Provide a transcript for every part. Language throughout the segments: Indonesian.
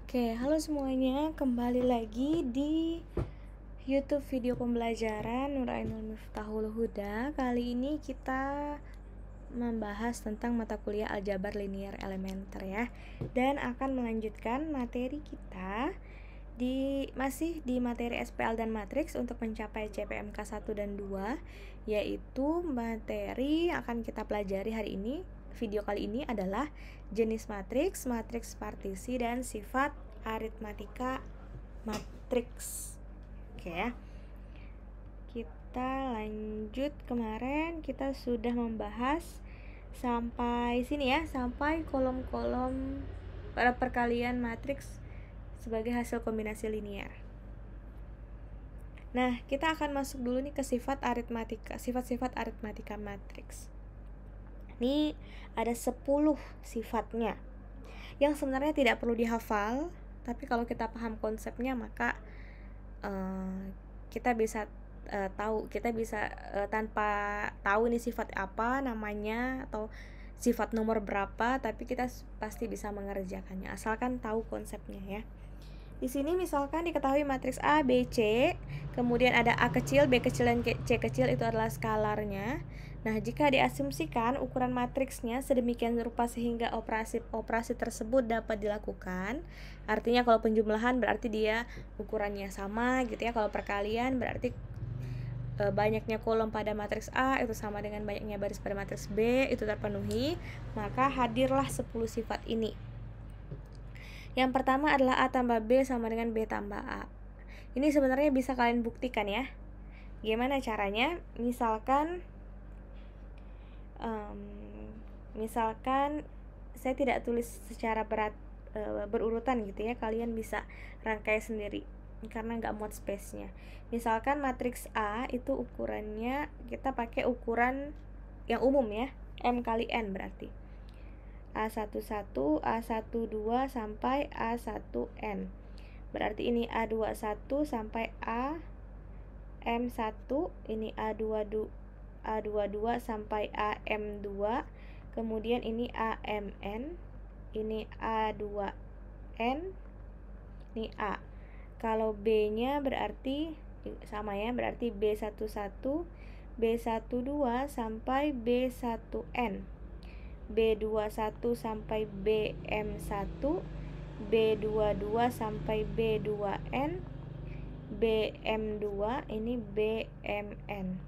Oke, halo semuanya, kembali lagi di YouTube video pembelajaran Nur Ainul Miftahul Huda. Kali ini kita membahas tentang mata kuliah aljabar linear elementer ya. Dan akan melanjutkan materi kita masih di materi SPL dan matriks untuk mencapai CPMK 1 dan 2, yaitu materi yang akan kita pelajari hari ini. Video kali ini adalah jenis matriks, matriks partisi, dan sifat aritmatika matriks. Oke ya. Kita lanjut, kemarin kita sudah membahas sampai sini ya, sampai kolom-kolom pada perkalian matriks sebagai hasil kombinasi linear. Nah, kita akan masuk dulu nih ke sifat aritmatika, sifat-sifat aritmatika matriks. Ini ada 10 sifatnya yang sebenarnya tidak perlu dihafal, tapi kalau kita paham konsepnya maka kita bisa tanpa tahu ini sifat apa namanya atau sifat nomor berapa, tapi kita pasti bisa mengerjakannya asalkan tahu konsepnya ya. Di sini misalkan diketahui matriks A, B, C, kemudian ada A kecil, B kecil, dan C kecil itu adalah skalarnya. Nah, jika diasumsikan ukuran matriksnya sedemikian rupa sehingga operasi tersebut dapat dilakukan, artinya kalau penjumlahan berarti dia ukurannya sama gitu ya. Kalau perkalian berarti banyaknya kolom pada matriks A itu sama dengan banyaknya baris pada matriks B itu terpenuhi, maka hadirlah 10 sifat ini. Yang pertama adalah A tambah B sama dengan B tambah A. Ini sebenarnya bisa kalian buktikan ya. Gimana caranya? Misalkan saya tidak tulis secara berurutan gitu ya. Kalian bisa rangkai sendiri karena nggak muat space-nya. Misalkan matriks A itu ukurannya, kita pakai ukuran yang umum ya, M kali N berarti A11, A12 sampai A1N. Berarti ini A21 sampai AM1, ini A22 sampai AM2, kemudian ini AMN, ini A2N, ini A. Kalau B-nya berarti sama ya, berarti B11, B12 sampai B1N, B21 sampai BM1, B22 sampai B2N, BM2, ini BMN.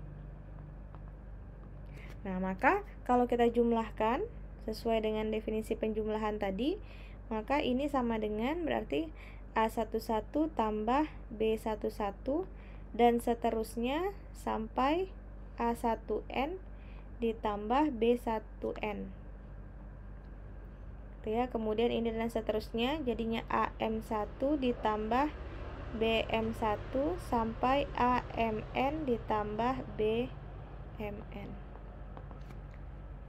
Nah, maka kalau kita jumlahkan sesuai dengan definisi penjumlahan tadi, maka ini sama dengan berarti A11 tambah B11 dan seterusnya sampai A1N ditambah B1N. Ya, kemudian ini dan seterusnya jadinya AM1 ditambah BM1 sampai AMN ditambah BMN.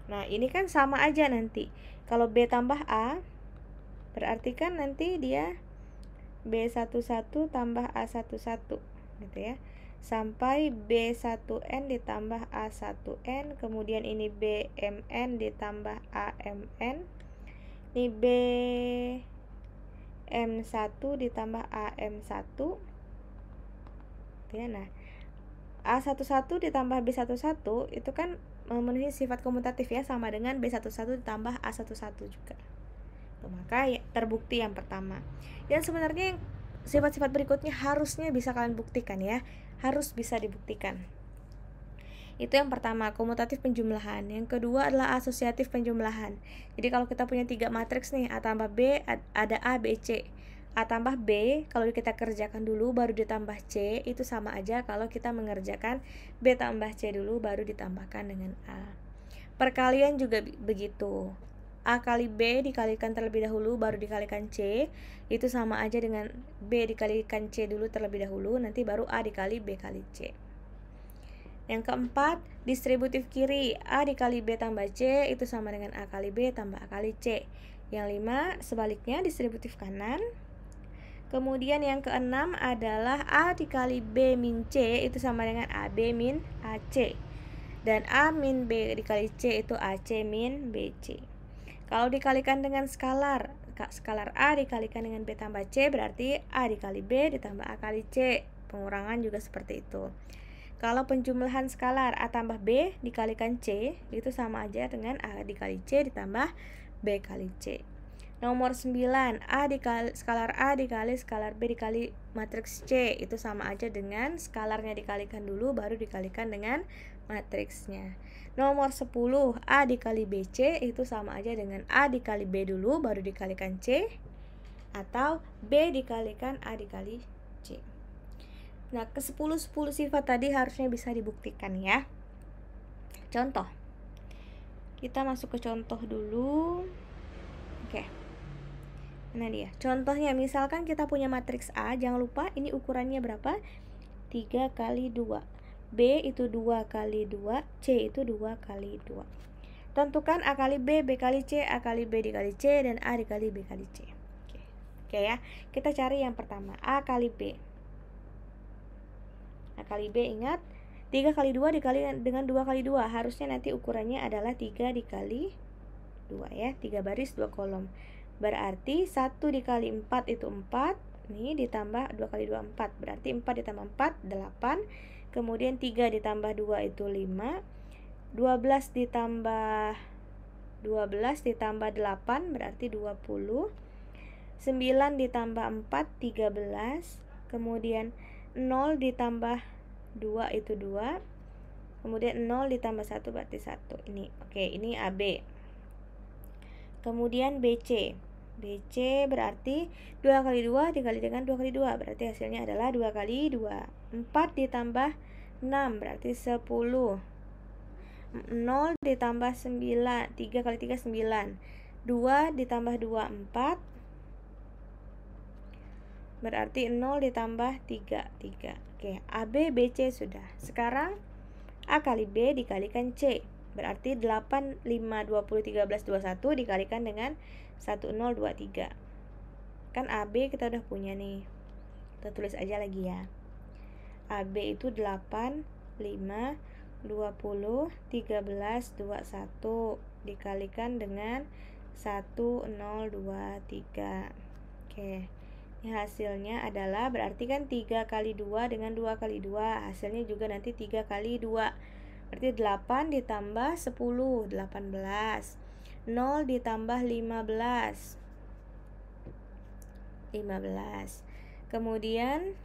Nah, ini kan sama aja nanti. Kalau B tambah A berarti kan nanti dia B11 tambah A11 gitu ya, sampai B1N ditambah A1N, kemudian ini BMN ditambah AMN, ini BM1 ditambah AM1 ya. Nah, A11 ditambah B11 itu kan memenuhi sifat komutatif ya, sama dengan B11 ditambah A11 juga. Maka ya, terbukti yang pertama. Dan sebenarnya sifat-sifat berikutnya harusnya bisa kalian buktikan ya, harus bisa dibuktikan. Itu yang pertama, komutatif penjumlahan. Yang kedua adalah asosiatif penjumlahan. Jadi kalau kita punya 3 matriks nih, A tambah B, ada A, B, C. A tambah B, kalau kita kerjakan dulu baru ditambah C, itu sama aja kalau kita mengerjakan B tambah C dulu baru ditambahkan dengan A. Perkalian juga begitu. A kali B dikalikan terlebih dahulu baru dikalikan C, itu sama aja dengan B dikalikan C dulu terlebih dahulu, nanti baru A dikali B kali C. Yang keempat, distributif kiri, A dikali B tambah C itu sama dengan A kali B tambah A kali C. Yang 5, sebaliknya distributif kanan. Kemudian yang keenam adalah A dikali B min C itu sama dengan AB min AC. Dan A min B dikali C itu AC min BC. Kalau dikalikan dengan skalar A dikalikan dengan B tambah C berarti A dikali B ditambah A kali C. Pengurangan juga seperti itu. Kalau penjumlahan skalar A tambah B dikalikan C, itu sama aja dengan A dikali C ditambah B kali C. Nomor 9, skalar A dikali skalar B dikali matriks C, itu sama aja dengan skalarnya dikalikan dulu baru dikalikan dengan matriksnya. Nomor 10, A dikali BC itu sama aja dengan A dikali B dulu baru dikalikan C, atau B dikalikan A dikali C. Nah, ke 10 sifat tadi harusnya bisa dibuktikan ya. Contoh. Kita masuk ke contoh dulu. Oke. Nah dia, contohnya misalkan kita punya matriks A, jangan lupa ini ukurannya berapa? 3 kali 2. B itu 2 kali 2, C itu 2 kali 2. Tentukan A kali B, B kali C, A kali B dikali C, dan A dikali B kali C. Oke ya, kita cari yang pertama, A kali B. A kali B, ingat 3 kali 2 dikali dengan 2 kali 2, harusnya nanti ukurannya adalah 3 dikali 2 ya, 3 baris 2 kolom. Berarti 1 dikali 4 itu 4. Nih ditambah 2 kali 2 4. Berarti 4 ditambah 4 8. Kemudian 3 ditambah 2 itu 5. 12 ditambah 8 berarti 20. 9 ditambah 4 13. Kemudian 0 ditambah 2 itu 2. Kemudian 0 ditambah 1 berarti 1. Ini oke, ini AB. Kemudian BC berarti 2 kali 2 dikali dengan 2 kali 2 berarti hasilnya adalah 2 kali 2. 4 ditambah 6 berarti 10. 0 ditambah 9, 3 kali 3 9. 2 ditambah 2 4 berarti 0 ditambah 3 3. Oke, AB BC sudah. Sekarang A kali B dikalikan C berarti 8 5 20 13 21 dikalikan dengan 10 23. Kan AB kita udah punya nih. Kita tulis aja lagi ya. AB itu 8 5 20 13 21 dikalikan dengan 10 23. Oke. Ini hasilnya adalah berarti kan 3 kali 2 dengan 2 kali 2. Hasilnya juga nanti 3 kali 2. Berarti 8 ditambah 10 18. 0 ditambah 15 15. Kemudian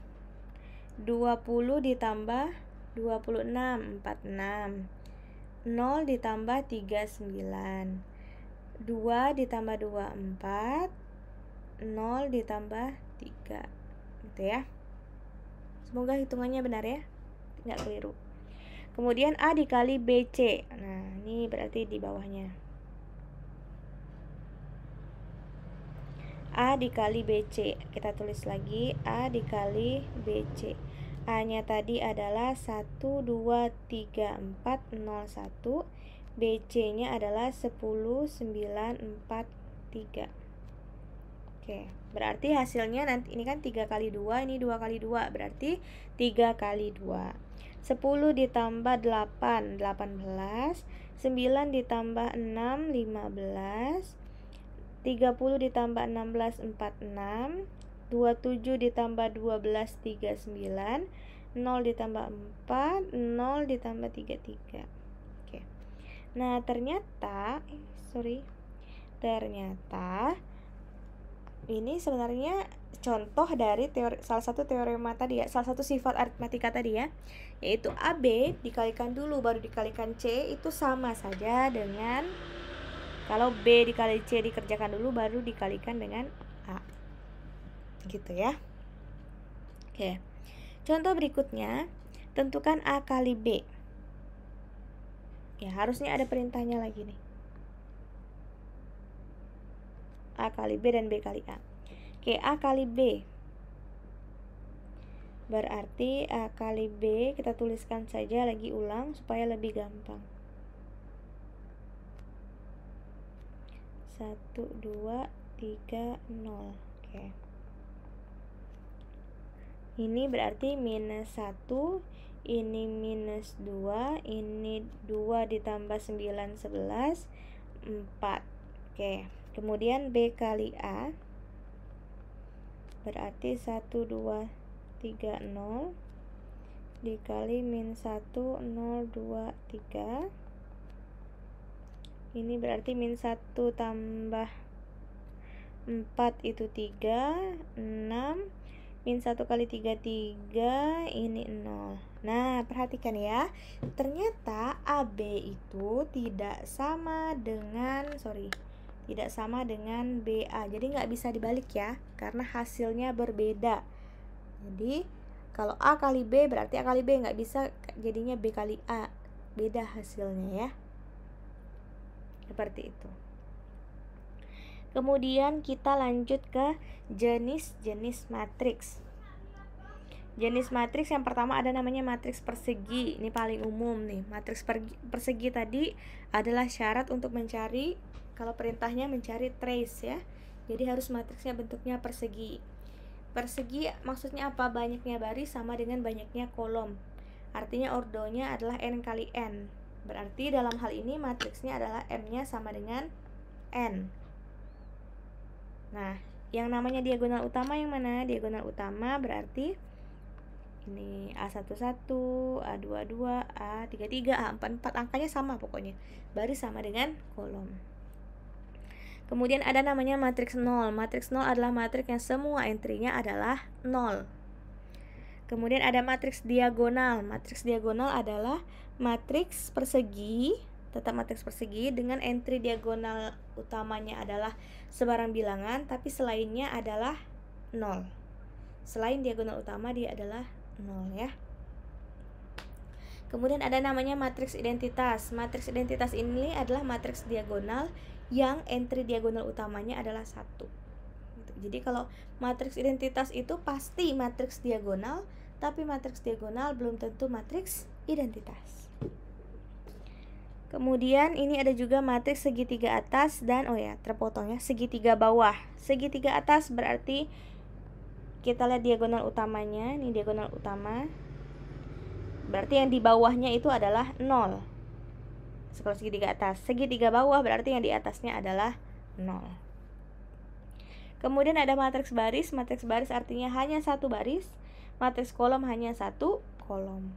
20 ditambah 26 46. 0 ditambah 39. 2 ditambah 2 4. 0 ditambah 3. Gitu ya. Semoga hitungannya benar ya, nggak keliru. Kemudian A dikali BC. Nah, ini berarti di bawahnya. A dikali BC. Kita tulis lagi A dikali BC. A-nya tadi adalah 1 2 3 4 0 1. BC-nya adalah 10 9 4 3. Oke, berarti hasilnya nanti ini kan 3 kali 2, ini 2 kali 2, berarti 3 kali 2. 10 ditambah 8 18. 9 ditambah 6 15. 30 ditambah 16 46. 27 ditambah 12 39. 0 ditambah 4 0 ditambah 33. Oke. Nah, ternyata ini sebenarnya contoh dari salah satu teorema tadi ya, salah satu sifat aritmatika tadi ya, yaitu AB dikalikan dulu baru dikalikan C itu sama saja dengan kalau B dikali C dikerjakan dulu baru dikalikan dengan A. Gitu ya. Oke. Contoh berikutnya, tentukan A kali B. Ya, harusnya ada perintahnya lagi nih. A kali B dan B kali A. Oke, A kali B. Berarti A kali B kita tuliskan saja lagi ulang supaya lebih gampang. 1 2 3 0. Oke. Ini berarti minus 1, ini minus 2, ini 2 ditambah 9 11 4. Oke, kemudian B kali A berarti 1, 2, 3, 0 dikali min 1, 0, 2, 3. Ini berarti min 1 tambah 4 itu 3, 6. Min 1 kali 3, 3. Ini 0. Nah, perhatikan ya. Ternyata AB itu tidak sama dengan BA. Jadi nggak bisa dibalik ya, karena hasilnya berbeda. Jadi kalau A kali B berarti A kali B, nggak bisa jadinya B kali A. Beda hasilnya ya. Seperti itu. Kemudian kita lanjut ke jenis-jenis matriks. Jenis matriks yang pertama ada namanya matriks persegi. Ini paling umum nih. Matriks persegi tadi adalah syarat untuk mencari, kalau perintahnya mencari trace ya. Jadi harus matriksnya bentuknya persegi. Persegi maksudnya apa? Banyaknya baris sama dengan banyaknya kolom. Artinya ordonya adalah n kali n. Berarti dalam hal ini matriksnya adalah m-nya sama dengan n. Nah, yang namanya diagonal utama yang mana? Diagonal utama berarti ini A11, A22, A33, A44, angkanya sama pokoknya. Baris sama dengan kolom. Kemudian ada namanya matriks 0. Matriks 0 adalah matriks yang semua entry-nya adalah 0. Kemudian ada matriks diagonal. Matriks diagonal adalah matriks persegi, tetap matriks persegi dengan entry diagonal utamanya adalah sebarang bilangan, tapi selainnya adalah 0. Selain diagonal utama dia adalah 0 ya. Kemudian ada namanya matriks identitas. Matriks identitas ini adalah matriks diagonal yang entry diagonal utamanya adalah 1. Jadi kalau matriks identitas itu pasti matriks diagonal, tapi matriks diagonal belum tentu matriks identitas. Kemudian ini ada juga matriks segitiga atas dan terpotongnya segitiga bawah. Segitiga atas berarti kita lihat diagonal utamanya, ini diagonal utama. Berarti yang di bawahnya itu adalah 0. Kalau segitiga atas, segitiga bawah berarti yang di atasnya adalah 0. Kemudian ada matriks baris. Matriks baris artinya hanya satu baris. Matriks kolom hanya satu kolom.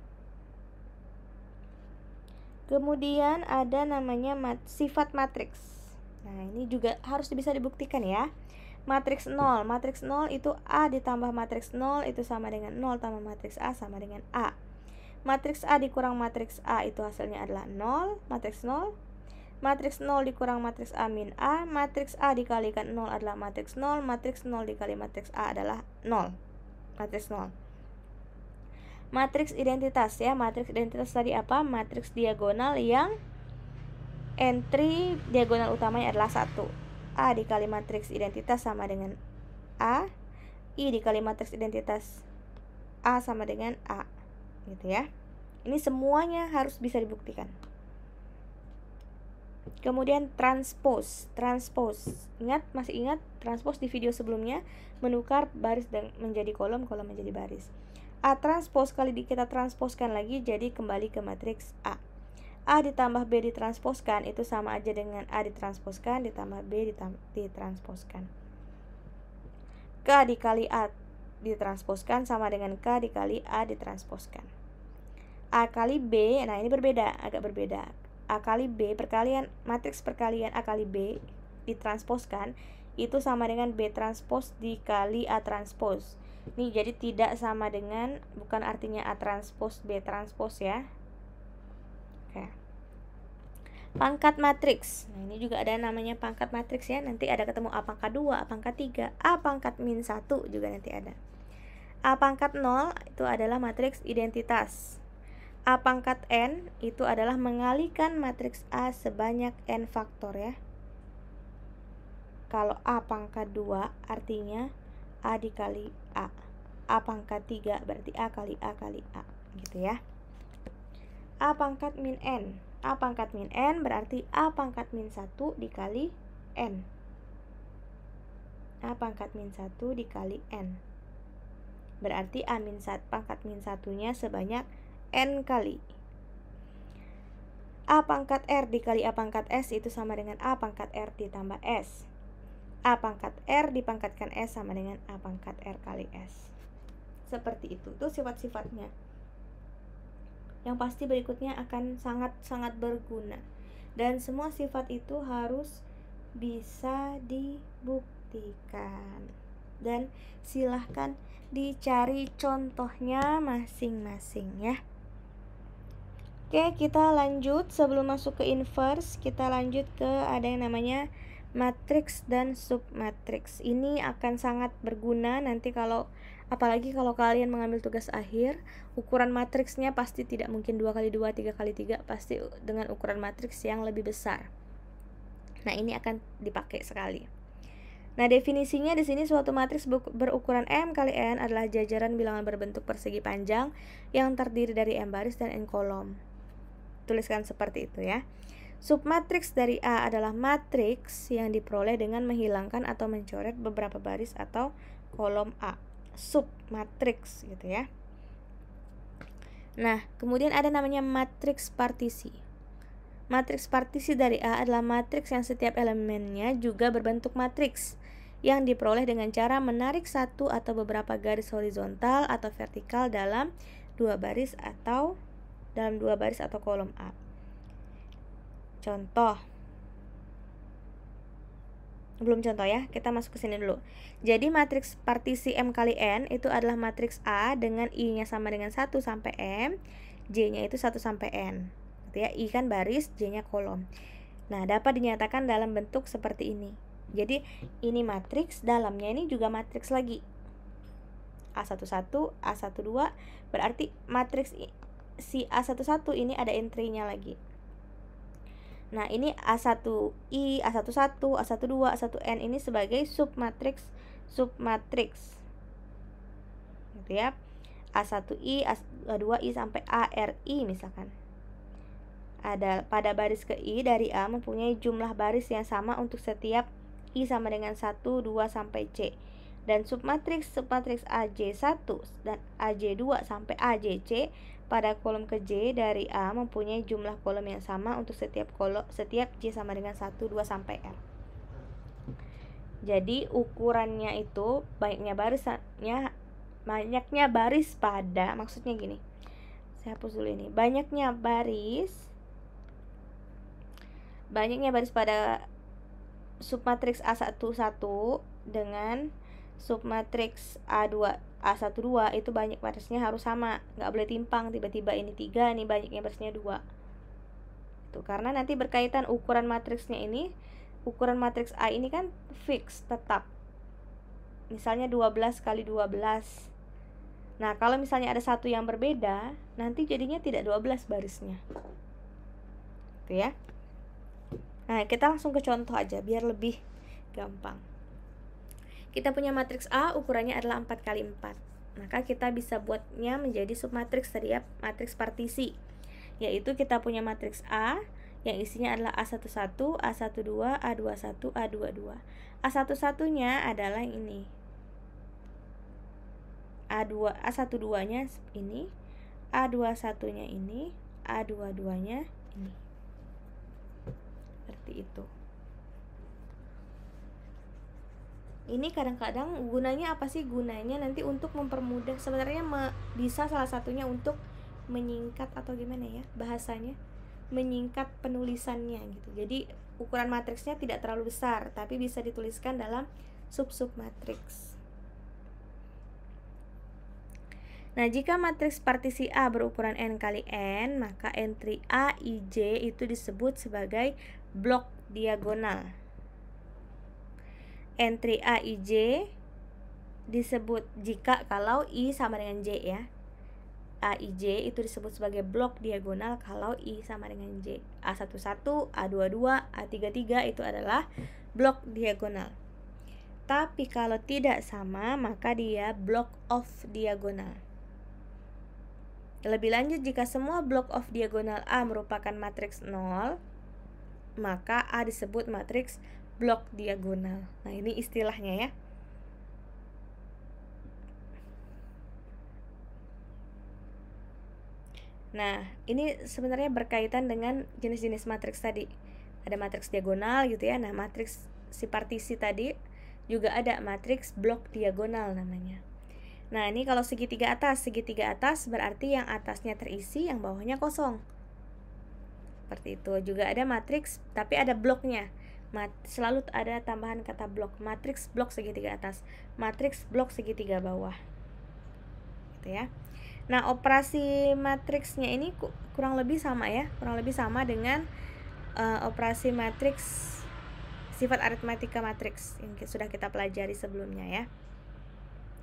Kemudian ada namanya sifat matriks. Nah, ini juga harus bisa dibuktikan ya. Matriks 0. Matriks 0 itu A ditambah matriks 0 itu sama dengan 0 tambah matriks A sama dengan A. Matriks A dikurang matriks A itu hasilnya adalah 0, matriks 0. Matriks 0 dikurang matriks A min A. Matriks A dikalikan 0 adalah matriks 0. Matriks 0 dikali matriks A adalah 0. Matriks 0. Matriks identitas ya. Matriks identitas tadi apa? Matriks diagonal yang entry diagonal utamanya adalah 1. A dikali matriks identitas sama dengan A. I dikali matriks identitas A sama dengan A. Gitu ya. Ini semuanya harus bisa dibuktikan. Kemudian transpose. Masih ingat transpose di video sebelumnya, menukar baris menjadi kolom, kolom menjadi baris. A transpose kali kita transposkan lagi jadi kembali ke matriks A. A ditambah B ditransposkan itu sama aja dengan A ditransposkan ditambah B ditransposkan. K dikali A ditransposkan sama dengan K dikali A ditransposkan. A kali B, nah ini agak berbeda. A kali B matriks perkalian A kali B ditransposkan itu sama dengan B transpos dikali A transpos. Ini jadi tidak sama dengan, bukan artinya A transpos B transpos ya. Oke. Pangkat matriks. Nah, ini juga ada namanya pangkat matriks ya. Nanti ada ketemu A pangkat 2, A pangkat 3, A pangkat min 1 juga nanti ada. A pangkat 0 itu adalah matriks identitas. A pangkat n itu adalah mengalikan matriks A sebanyak n faktor ya. Kalau A pangkat 2 artinya A dikali A. A pangkat 3 berarti A kali A kali A gitu ya. A pangkat min n. A pangkat min n berarti A pangkat min 1 dikali n. A pangkat min 1 dikali n. Berarti A min 1 pangkat min 1-nya sebanyak n kali. A pangkat R dikali A pangkat S itu sama dengan A pangkat R ditambah S. A pangkat R dipangkatkan S sama dengan A pangkat R kali S. Seperti itu. Itu sifat-sifatnya. Yang pasti berikutnya akan sangat-sangat berguna. Dan semua sifat itu harus bisa dibuktikan. Dan silahkan dicari contohnya masing-masing ya. Oke, kita lanjut. Sebelum masuk ke inverse, kita lanjut ke ada yang namanya matriks dan submatriks. Ini akan sangat berguna nanti apalagi kalau kalian mengambil tugas akhir. Ukuran matriksnya pasti tidak mungkin 2x2, 3x3, pasti dengan ukuran matriks yang lebih besar. Nah, ini akan dipakai sekali. Nah, definisinya di sini suatu matriks berukuran M kali N adalah jajaran bilangan berbentuk persegi panjang yang terdiri dari M baris dan N kolom. Tuliskan seperti itu ya. Submatriks dari A adalah matriks yang diperoleh dengan menghilangkan atau mencoret beberapa baris atau kolom A. Submatriks gitu ya. Nah, kemudian ada namanya matriks partisi. Matriks partisi dari A adalah matriks yang setiap elemennya juga berbentuk matriks yang diperoleh dengan cara menarik satu atau beberapa garis horizontal atau vertikal dalam dua baris atau kolom A. Contoh. Belum contoh ya, kita masuk ke sini dulu. Jadi matriks partisi M kali N itu adalah matriks A dengan I-nya sama dengan 1 sampai M, J-nya itu 1 sampai N. Gitu ya, I kan baris, J-nya kolom. Nah, dapat dinyatakan dalam bentuk seperti ini. Jadi, ini matriks, dalamnya ini juga matriks lagi. A11, A12, berarti matriks si A11 ini ada entry-nya lagi. Nah, ini A1I, A11, A12, A1N ini sebagai submatriks. Gitu ya. A1I, A2I sampai ARI misalkan. Ada pada baris ke I dari A mempunyai jumlah baris yang sama untuk setiap I sama dengan 1, 2 sampai C. Dan submatriks AJ1 dan AJ2 sampai AJC pada kolom ke J dari A mempunyai jumlah kolom yang sama untuk setiap J sama dengan 1, 2 sampai R. Jadi ukurannya itu banyaknya baris pada, maksudnya gini. Saya hapus dulu ini. Banyaknya baris pada submatriks A11 dengan submatriks A12 itu banyak barisnya harus sama, nggak boleh timpang, tiba-tiba ini 3, ini banyaknya barisnya 2. Itu karena nanti berkaitan ukuran matriksnya ini, ukuran matriks A ini kan fix, tetap. Misalnya 12 kali 12. Nah, kalau misalnya ada satu yang berbeda, nanti jadinya tidak 12 barisnya. Itu ya. Nah, kita langsung ke contoh aja biar lebih gampang. Kita punya matriks A, ukurannya adalah 4 kali 4. Maka kita bisa buatnya menjadi submatriks dari matriks partisi. Yaitu kita punya matriks A yang isinya adalah A11, A12, A21, A22. A11-nya adalah ini. A12-nya ini, A21-nya ini, A22-nya ini. Seperti itu. Ini kadang-kadang gunanya apa sih? Gunanya nanti untuk mempermudah. Sebenarnya bisa salah satunya untuk menyingkat atau gimana ya bahasanya, menyingkat penulisannya gitu. Jadi ukuran matriksnya tidak terlalu besar, tapi bisa dituliskan dalam sub-submatriks. Nah, jika matriks partisi A berukuran N kali N, maka entry A, I, J itu disebut sebagai blok diagonal. Entry A, I, J disebut jika kalau I sama dengan J ya. A, I, J itu disebut sebagai blok diagonal kalau I sama dengan J. A11, A22, A33 itu adalah blok diagonal. Tapi kalau tidak sama, maka dia block of diagonal. Lebih lanjut, jika semua block of diagonal A merupakan matriks 0, maka A disebut matriks blok diagonal. Nah, ini istilahnya ya. Nah, ini sebenarnya berkaitan dengan jenis-jenis matriks tadi. Ada matriks diagonal gitu ya. Nah, matriks si partisi tadi juga ada matriks blok diagonal namanya. Nah, ini kalau segitiga atas berarti yang atasnya terisi, yang bawahnya kosong. Seperti itu. Juga ada matriks tapi ada bloknya. Selalu ada tambahan kata blok. Matriks blok segitiga atas, matriks blok segitiga bawah. Gitu ya. Nah, operasi matriksnya ini kurang lebih sama ya, kurang lebih sama dengan operasi matriks sifat aritmatika matriks yang sudah kita pelajari sebelumnya ya.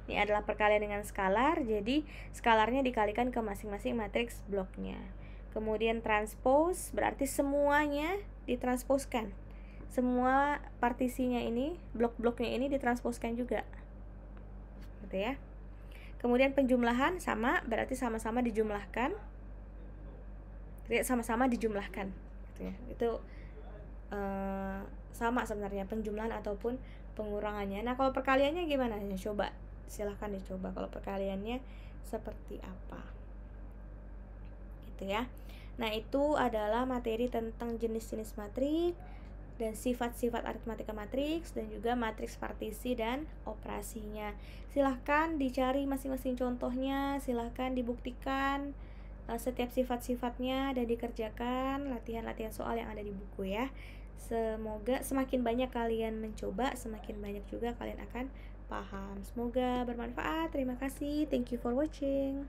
Ini adalah perkalian dengan skalar, jadi skalarnya dikalikan ke masing-masing matriks bloknya. Kemudian transpose berarti semuanya ditransposkan. Semua partisinya ini, blok-bloknya ini ditransposkan juga. Gitu ya. Kemudian penjumlahan sama, berarti sama-sama dijumlahkan. Sama-sama dijumlahkan. Gitu ya. Itu sama sebenarnya penjumlahan ataupun pengurangannya. Nah, kalau perkaliannya gimana? Coba silahkan dicoba kalau perkaliannya seperti apa. Gitu ya. Nah, itu adalah materi tentang jenis-jenis matriks dan sifat-sifat aritmatika matriks dan juga matriks partisi dan operasinya. Silahkan dicari masing-masing contohnya, silahkan dibuktikan setiap sifat-sifatnya dan dikerjakan latihan-latihan soal yang ada di buku ya. Semoga semakin banyak kalian mencoba, semakin banyak juga kalian akan paham. Semoga bermanfaat. Terima kasih. Thank you for watching.